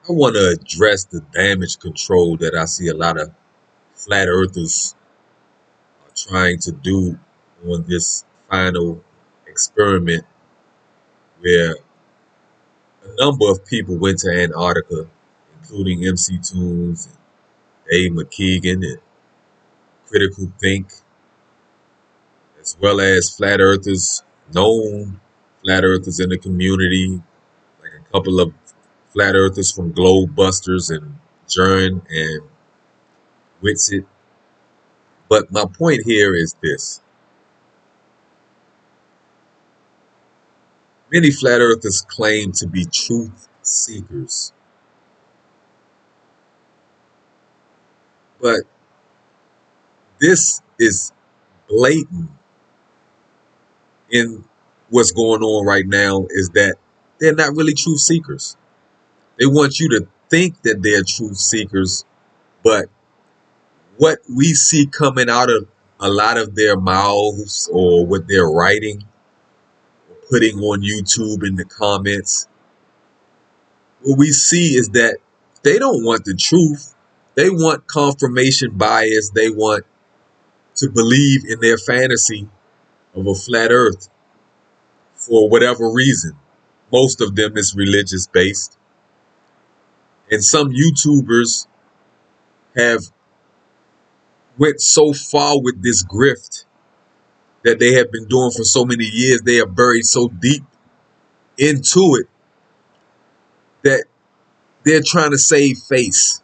I want to address the damage control that I see a lot of flat earthers are trying to do on this final experiment where a number of people went to Antarctica, including MC Tunes, and Dave McKeegan, and Critical Think, as well as flat earthers, known flat earthers in the community, like a couple of flat earthers from Globe Busters and Jern and Witsit. But my point here is this. Many flat earthers claim to be truth seekers, but this is blatant in what's going on right now is that they're not really truth seekers. They want you to think that they're truth seekers, but what we see coming out of a lot of their mouths or what they're writing, or putting on YouTube in the comments, what we see is that they don't want the truth. They want confirmation bias. They want to believe in their fantasy of a flat earth for whatever reason. Most of them is religious based. And some YouTubers have went so far with this grift that they have been doing for so many years. They are buried so deep into it that they're trying to save face.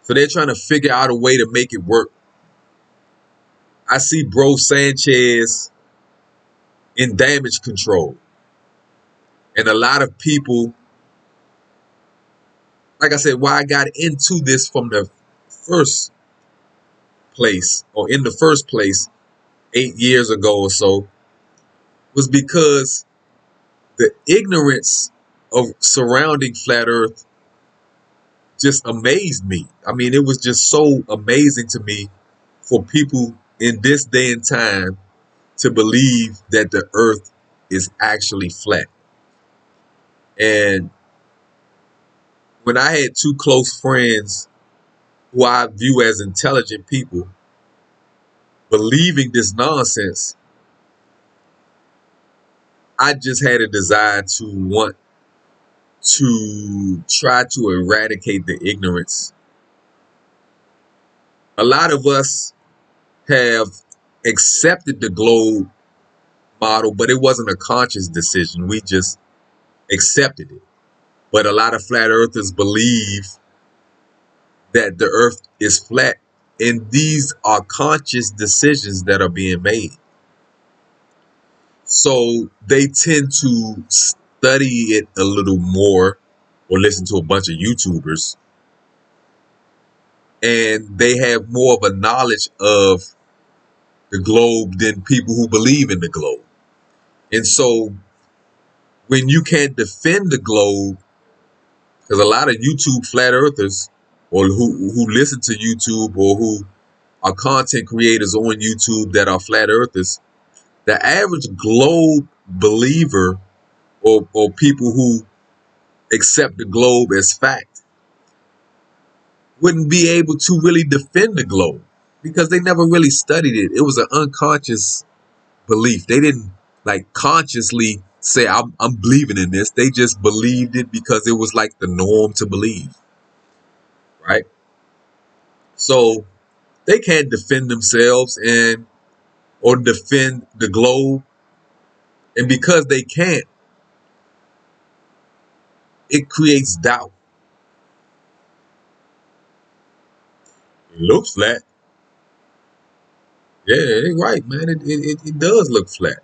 So they're trying to figure out a way to make it work. I see bro Sanchez in damage control. And a lot of people, like I said, why I got into this from the first place, or in the first place 8 years ago or so, was because the ignorance of surrounding flat earth just amazed me. I mean, it was just so amazing to me for people in this day and time to believe that the earth is actually flat. And when I had two close friends who I view as intelligent people believing this nonsense, I just had a desire to want to try to eradicate the ignorance. A lot of us have accepted the globe model, but it wasn't a conscious decision. We just accepted it. But a lot of flat earthers believe that the earth is flat, and these are conscious decisions that are being made. So they tend to study it a little more or listen to a bunch of YouTubers, and they have more of a knowledge of the globe than people who believe in the globe. And so when you can't defend the globe, because a lot of YouTube flat earthers or who listen to YouTube or who are content creators on YouTube that are flat earthers, the average globe believer or people who accept the globe as fact wouldn't be able to really defend the globe because they never really studied it. It was an unconscious belief. They didn't like consciously say, I'm believing in this. They just believed it because it was like the norm to believe, right? So they can't defend themselves and or defend the globe. And because they can't, it creates doubt. It looks flat. Yeah, they're right, man. It does look flat.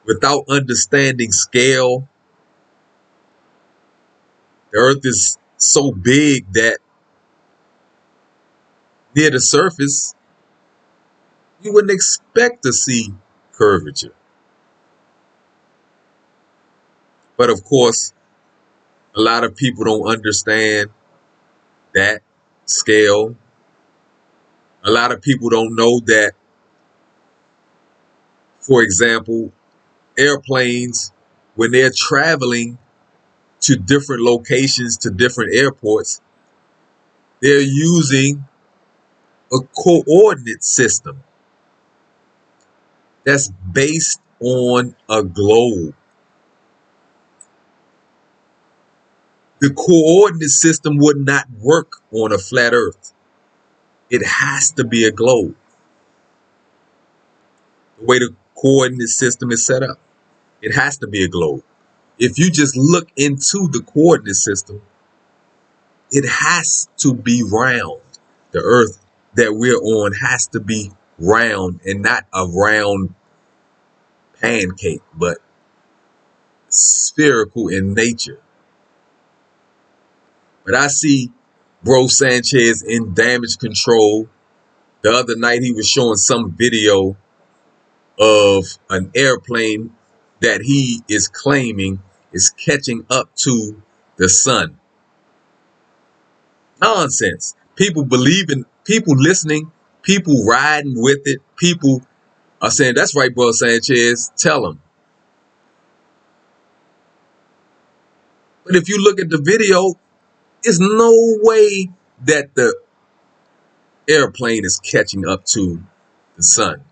Without understanding scale, the earth is so big that near the surface, you wouldn't expect to see curvature. But of course, a lot of people don't understand that scale. A lot of people don't know that, for example, airplanes, when they're traveling to different locations, to different airports, they're using a coordinate system that's based on a globe. The coordinate system would not work on a flat earth. It has to be a globe. The way the coordinate system is set up, it has to be a globe. If you just look into the coordinate system, it has to be round. The earth that we're on has to be round, and not a round pancake, but spherical in nature. But I see Bro Sanchez in damage control. The other night he was showing some video of an airplane that he is claiming is catching up to the sun. Nonsense. People believing, people listening, people riding with it, people are saying, that's right, Bro Sanchez, tell them. But if you look at the video, there's no way that the airplane is catching up to the sun.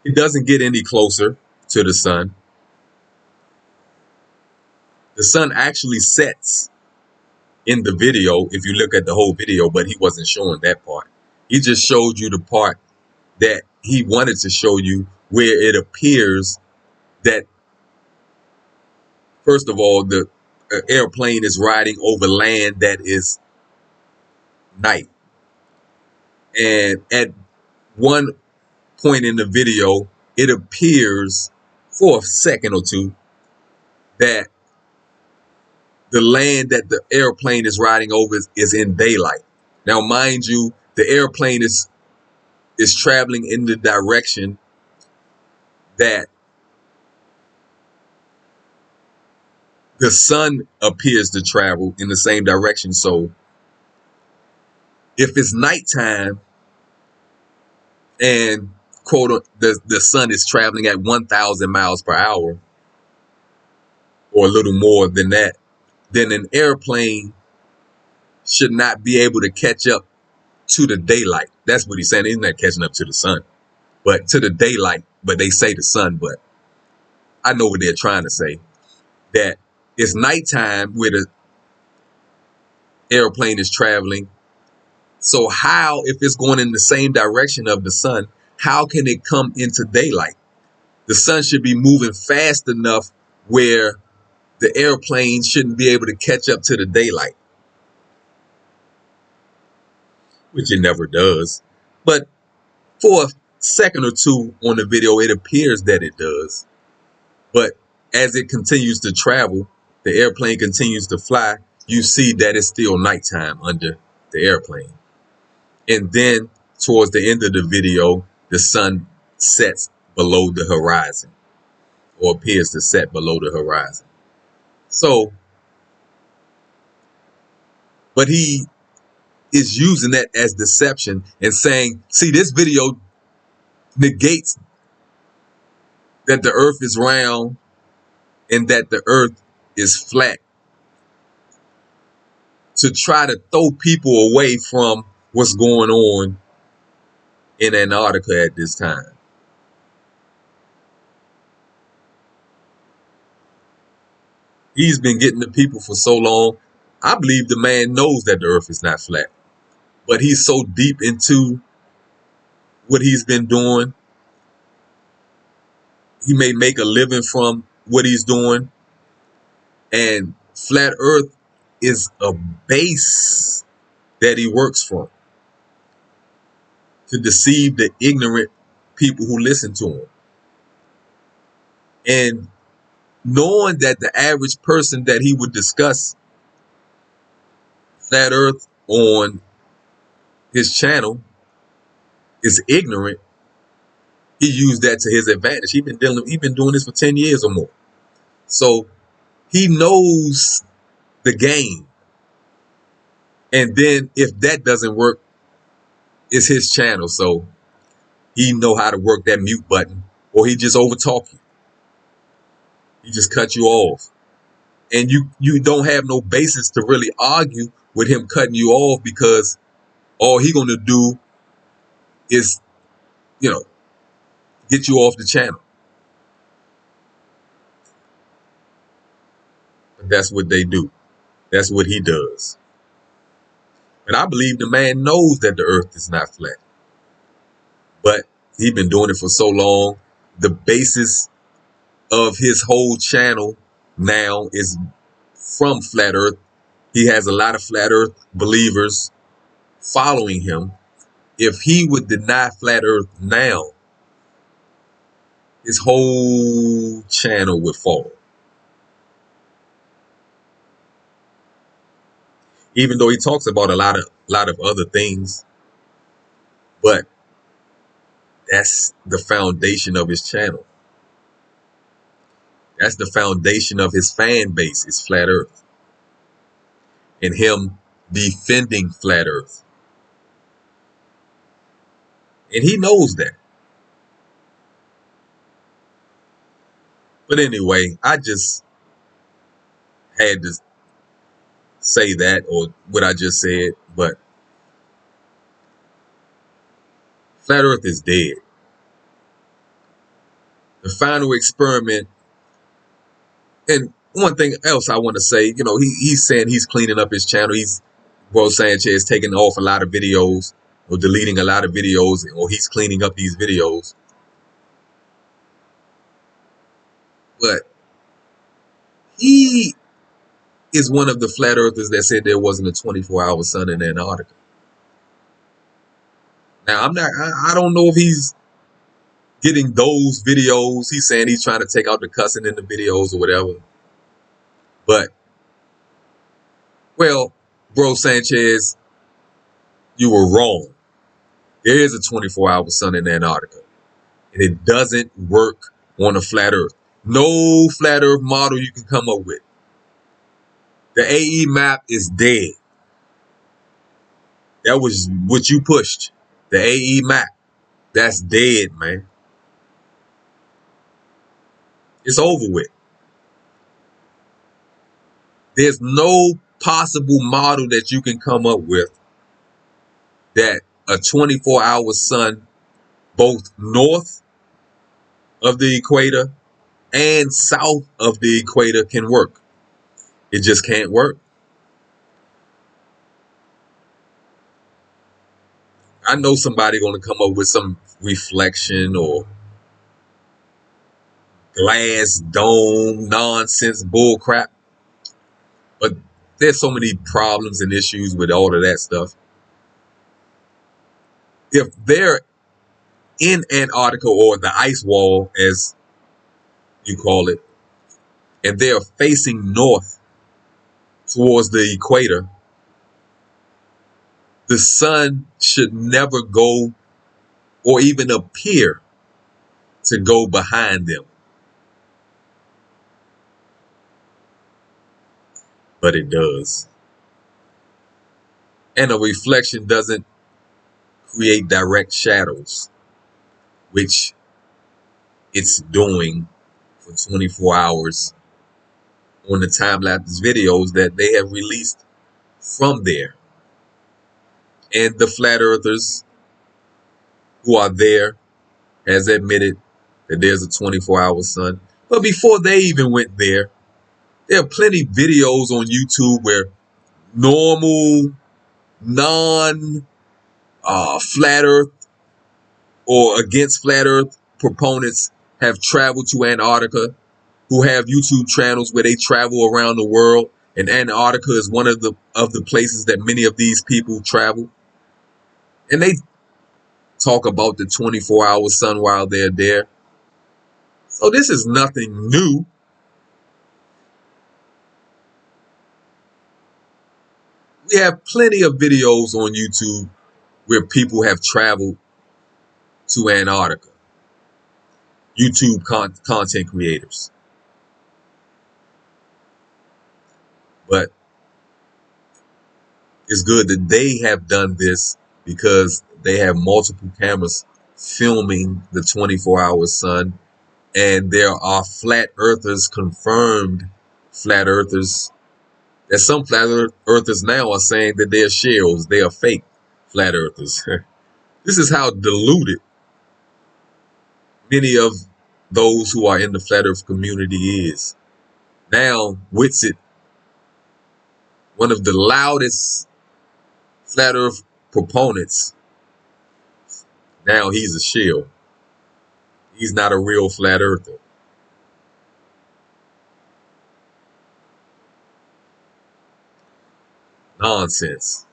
It doesn't get any closer to the sun. The sun actually sets in the video if you look at the whole video, but he wasn't showing that part. He just showed you the part that he wanted to show you, where it appears that, first of all, the airplane is riding over land that is night. And at one point in the video, it appears for a second or two that the land that the airplane is riding over is in daylight. Now, mind you, the airplane is traveling in the direction that the sun appears to travel in the same direction. So if it's nighttime and the sun is traveling at 1,000 miles per hour or a little more than that, then an airplane should not be able to catch up to the daylight. That's what he's saying. He's not catching up to the sun, but to the daylight. But they say the sun, but I know what they're trying to say. That it's nighttime where the airplane is traveling. So how, if it's going in the same direction of the sun, how can it come into daylight? The sun should be moving fast enough where the airplane shouldn't be able to catch up to the daylight, which it never does. But for a second or two on the video, it appears that it does. But as it continues to travel, the airplane continues to fly, you see that it's still nighttime under the airplane. And then towards the end of the video, the sun sets below the horizon, or appears to set below the horizon. So, but he is using that as deception and saying, see, this video negates that the earth is round and that the earth is flat, to try to throw people away from what's going on in Antarctica at this time. He's been getting the people for so long. I believe the man knows that the earth is not flat, but he's so deep into what he's been doing. He may make a living from what he's doing, and flat earth is a base that he works from to deceive the ignorant people who listen to him. And knowing that the average person that he would discuss flat earth on his channel is ignorant, he used that to his advantage. He's been doing this for 10 years or more. So he knows the game. And then if that doesn't work, it's his channel. So he know how to work that mute button or he just overtalk you. He just cut you off. And you don't have no basis to really argue with him cutting you off, because all he gonna do is, you know, get you off the channel. But that's what they do. That's what he does. And I believe the man knows that the earth is not flat. But he's been doing it for so long. The basis of his whole channel now is from flat earth. He has a lot of flat earth believers following him. If he would deny flat earth now, his whole channel would fall. Even though he talks about a lot of other things, but that's the foundation of his channel. That's the foundation of his fan base, is flat earth. And him defending flat earth. And he knows that. But anyway, I just had to say that, or what I just said. But flat earth is dead. The final experiment. And one thing else I want to say, he's saying he's cleaning up his channel. Bro Sanchez taking off a lot of videos, or deleting a lot of videos, or he's cleaning up these videos. But he is one of the flat earthers that said there wasn't a 24-hour sun in Antarctica. Now, I don't know if he's getting those videos. He's saying he's trying to take out the cussing in the videos or whatever. But, well, bro Sanchez, you were wrong. There is a 24-hour sun in Antarctica. And it doesn't work on a flat earth. No flat earth model you can come up with. The AE map is dead. That was what you pushed. The AE map. That's dead, man. It's over with. There's no possible model that you can come up with that a 24-hour sun, both north of the equator and south of the equator, can work. It just can't work. I know somebody going to come up with some reflection or glass dome nonsense bullcrap. But there's so many problems and issues with all of that stuff. If they're in Antarctica, or the ice wall, as you call it, and they're facing north towards the equator, the sun should never go or even appear to go behind them. But it does. And a reflection doesn't create direct shadows, which it's doing for 24 hours on the time-lapse videos that they have released from there. And the flat earthers who are there has admitted that there's a 24-hour sun. But before they even went there are plenty videos on YouTube where normal, non-flat earth or against flat earth proponents have traveled to Antarctica, who have YouTube channels where they travel around the world. And Antarctica is one of the places that many of these people travel. And they talk about the 24-hour sun while they're there. So this is nothing new. We have plenty of videos on YouTube where people have traveled to Antarctica. YouTube content creators. But it's good that they have done this, because they have multiple cameras filming the 24-hour sun And there are flat earthers, confirmed flat earthers. There's some flat earthers now are saying that they're shells, they are fake flat earthers. This is how deluded many of those who are in the flat earth community is. Now, Whitsitt, one of the loudest flat earth proponents, now he's a shell. He's not a real flat earther. Nonsense.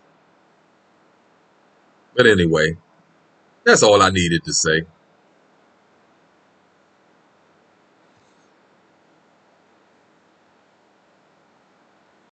But anyway, that's all I needed to say.